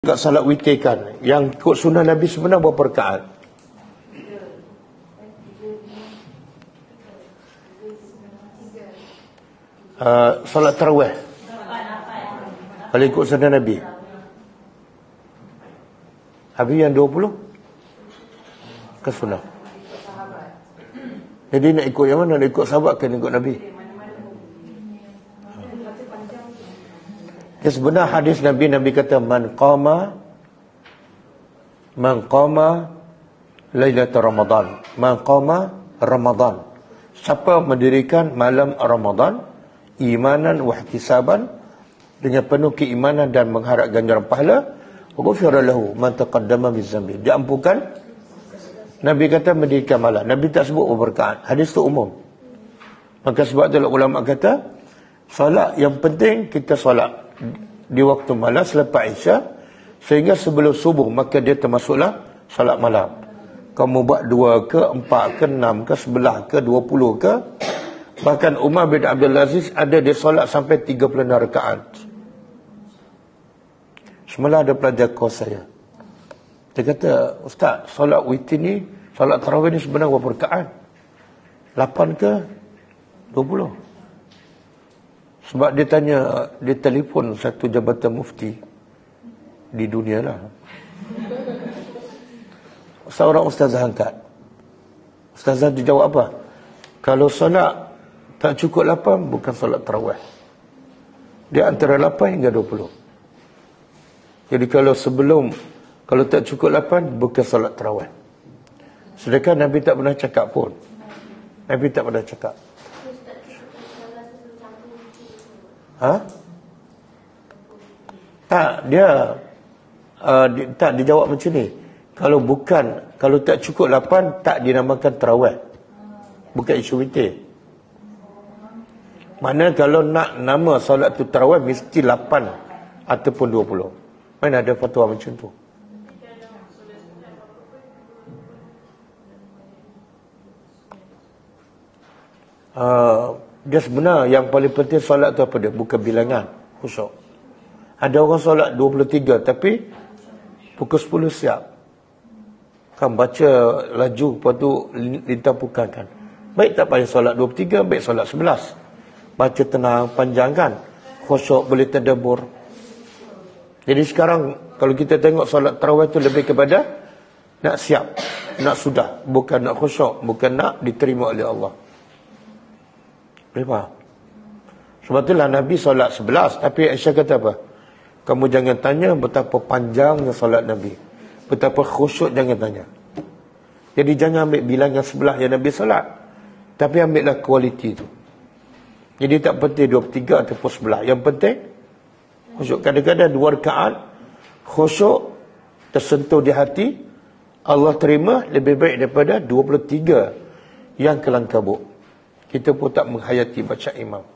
Kat salat witir kan, yang ikut sunnah Nabi sebenar berapa rakaat? Salat tarawih kalau ikut sunnah Nabi. Habis yang 20 ke sunnah. Jadi nak ikut yang mana? Nak ikut sahabat ke nak ikut Nabi? Ya, sebenar hadis Nabi kata man qama lailatul Ramadan, man qama Ramadan, siapa mendirikan malam Ramadan imanan wa ihtisaban, dengan penuh keimanan dan mengharap ganjaran pahala, ghufira lahu man taqaddama min zambi, diampunkan. Nabi kata mendirikan malam, Nabi tak sebut berkait, hadis tu umum. Maka sebab tu ulama kata solat yang penting kita solat di waktu malam selepas Isya sehingga sebelum subuh, maka dia termasuklah solat malam. Kamu buat 2 ke 4 ke 6 ke 11 ke 20 ke, bahkan Umar bin Abdul Aziz ada dia solat sampai 36 rakaat. Semalam ada pelajar kos saya, dia kata, Ustaz, solat witir ni, solat tarawih ni sebenarnya berapa rakaat? 8 ke 20? Sebab dia tanya, dia telefon satu jabatan mufti di dunia lah. Seorang ustazah angkat. Ustazah tu jawab apa? Kalau solat tak cukup 8, bukan solat tarawih. Dia antara 8 hingga 20. Jadi kalau tak cukup 8, bukan solat tarawih. Sedangkan Nabi tak pernah cakap pun. Nabi tak pernah cakap. Tak, dia dijawab macam ni. Kalau tak cukup 8, tak dinamakan tarawih. Bukan isu witir. Mana kalau nak nama solat tu tarawih mesti 8 ataupun 20. Mana ada fatwa macam tu? Dia sebenar yang paling penting solat tu apa dia? Bukan bilangan, khusyuk. Ada orang solat 23 tapi pukul 10 siap. Kan baca laju, lepas tu lintang kan. Baik tak payah solat 23, baik solat 11. Baca tenang, panjang kan. Khusyuk, boleh tadabbur. Jadi sekarang kalau kita tengok solat tarawih tu lebih kepada nak siap, nak sudah, bukan nak khusyuk, bukan nak diterima oleh Allah. Boleh faham? Sebab itulah Nabi solat 11. Tapi Aisyah kata apa? Kamu jangan tanya betapa panjangnya solat Nabi, betapa khusyuk jangan tanya. Jadi jangan ambil bilangan 11 yang Nabi solat, tapi ambillah kualiti tu. Jadi tak penting 23 ataupun 11. Yang penting khusyuk. Kadang-kadang 2 rakaat khusyuk tersentuh di hati, Allah terima lebih baik daripada 23 yang kelang kabut. Kita pun tak menghayati baca imam.